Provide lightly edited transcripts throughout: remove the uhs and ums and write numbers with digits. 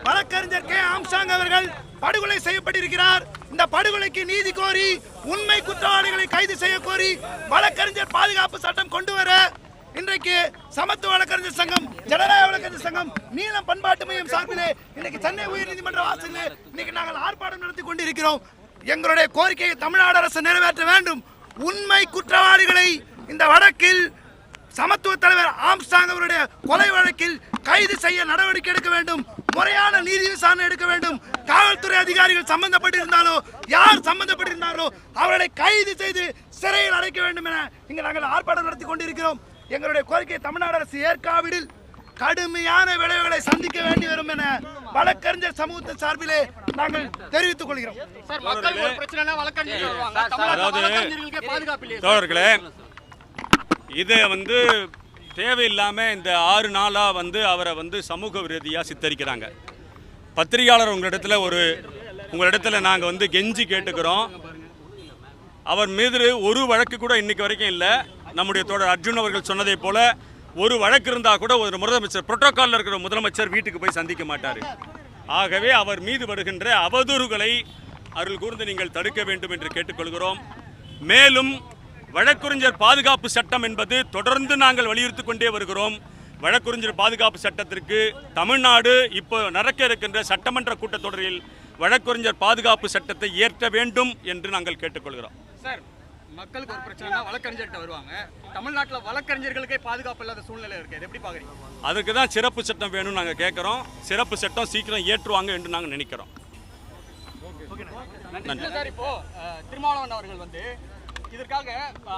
வழக்கறிஞர் K Armstrong அவர்கள் படுகொலை செய்யப்பட்டிருக்கிறார். இந்த படுகொலைக்கு நீதி கோரி, உண்மை குற்றவாளிகளை கைது செய்ய கோரி வழக்கறிஞர் பாதுகாப்பு சட்டம் கொண்டு வர இன்றைக்கு சமத்துவ வழக்கறிஞர் சங்கம், ஜனநாயக வழக்கறிஞர் சங்கம், நீளம் பண்பாட்டு மையம் சார்பிலே இன்னைக்கு சென்னை உயர்நீதிமன்ற வாசலிலே இன்னைக்கு நாங்கள் ஆர்ப்பாட்டம் நடத்தி கொண்டிருக்கிறோம். எங்களுடைய கோரிக்கையை தமிழ்நாடு அரசு நிறைவேற்ற வேண்டும். உண்மை குற்றவாளிகளை இந்த வழக்கில் சமத்துவ தலைவர் ஆம்ஸ்ட்ராங் அவருடைய கொலை வழக்கில் கைது செய்ய நடவடிக்கை எடுக்க வேண்டும். முறையான நீதி விசாரணை எடுக்க வேண்டும். காவல்துறை அதிகாரிகள் சம்பந்தப்பட்டிருந்தாலோ, யார் சம்பந்தப்பட்டிருந்தாரோ அவர்களை கைது செய்து சிறையில் அடைக்க வேண்டும் என இங்கு நாங்கள் ஆர்ப்பாட்டம் நடத்தி கொண்டிருக்கிறோம். எங்களுடைய கோரிக்கையை தமிழ்நாடு அரசு ஏற்காவிடில் கடுமையான விளைவுகளை சந்திக்க வேண்டி வரும் என வழக்கறிஞர் சமூகத்தின் சார்பிலே நாங்கள் தெரிவித்துக் கொள்கிறோம். இது தேவையில்லாம இந்த 6 நாளா அவரை சமூக விரோதியா சித்தரிக்கிறாங்க. பத்திரிகையாளர் உங்களிடத்துல நாங்க கெஞ்சி கேட்டுக்கிறோம். அவர் மீது ஒரு வழக்கு கூட இன்னைக்கு வரைக்கும் இல்லை. நம்முடைய தோழர் அர்ஜுன் அவர்கள் சொன்னதை போல ஒரு வழக்கு இருந்தா கூட ஒரு முதலமைச்சர் புரோட்டோகாலில் இருக்கிற முதலமைச்சர் வீட்டுக்கு போய் சந்திக்க மாட்டார். ஆகவே அவர் மீது வருகின்ற அவதூறுகளை அருள் கூர்ந்து நீங்கள் தடுக்க வேண்டும் என்று கேட்டுக்கொள்கிறோம். மேலும் வழக்கறிஞர் பாதுகாப்பு சட்டம் என்பது தொடர்ந்து நாங்கள் வலியுறுத்தி கொண்டே வருகிறோம். வழக்கறிஞர் பாதுகாப்பு சட்டத்திற்கு தமிழ்நாடு இப்போ நடக்க இருக்கின்ற சட்டமன்ற கூட்டத்தொடரில் வழக்கறிஞர் பாதுகாப்பு சட்டத்தை ஏற்ற வேண்டும் என்று நாங்கள் கேட்டுக்கொள்கிறோம். சார், மக்களுக்கு ஒரு பிரச்சனைனா வழக்கறிஞர்கிட்ட வருவாங்க. தமிழ்நாட்டில் வழக்கறிஞர்களுக்கே பாதுகாப்பு இல்லாத சூழ்நிலை இருக்கு. எப்படி பாக்குறீங்க? அதுக்கு தான் சிறப்பு சட்டம் வேணும்னு நாங்கள் கேட்குறோம். சிறப்பு சட்டம் சீக்கிரம் ஏற்றுவாங்க என்று நாங்கள் நினைக்கிறோம். சார், இப்போ திருமாவளவன் அவர்கள் இதற்காக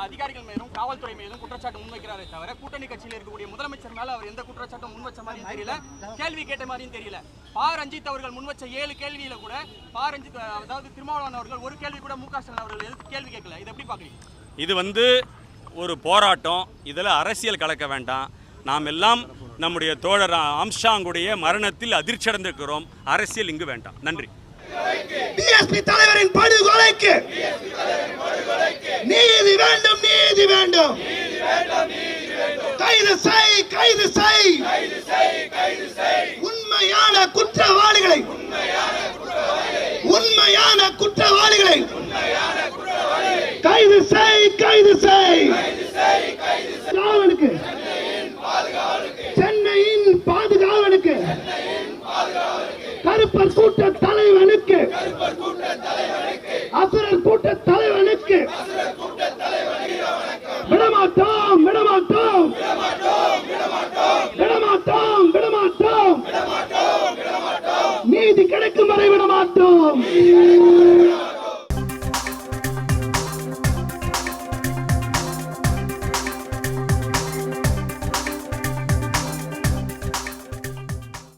அதிகாரிகள் மீதும் காவல்துறை மீதும் குற்றச்சாட்டு முன்வைக்கிறாரே தவிர கூட்டணி கட்சியில் இருக்கக்கூடிய முதலமைச்சர் மேல அவர் எந்த குற்றச்சாட்டும் முன்வச்ச மாதிரியும் தெரியல, கேள்வி கேட்ட மாதிரியும் தெரியல. ரஞ்சித் அவர்கள் முன்வச்ச 7 கேள்வியில கூட ரஞ்சித், அதாவது திருமாவளவன் அவர்கள் ஒரு கேள்வி கூட மு.க. ஸ்டாலின் அவர்கள் கேள்வி கேட்கல. இதை எப்படி பாக்குறீங்க? இது ஒரு போராட்டம். இதில் அரசியல் கலக்க வேண்டாம். நாம் எல்லாம் நம்முடைய தோழர் ஆம்ஸ்ட்ராங்குடைய மரணத்தில் அதிர்ச்சி அடைந்திருக்கிறோம். அரசியல் இங்கு வேண்டாம். நன்றி. டிஎஸ்பி தலைவரின் படுகொலைக்கு நீதி வேண்டும், நீதி வேண்டும். கைது செய், கைது செய். உண்மையான குற்றவாளிகளை, உண்மையான குற்றவாளிகளை கைது செய், கைது செய். சென்னையின் பாதுகாவலுக்கு, கருப்பர் கூட்ட தலைவனுக்கு, அசுரர் கூட்ட தலைவனுக்கு விடமாட்டோம், விடமாட்டோம், விடமாட்டோம், விடமாட்டோம். நீதி கிடைக்கும் வரை விடமாட்டோம்.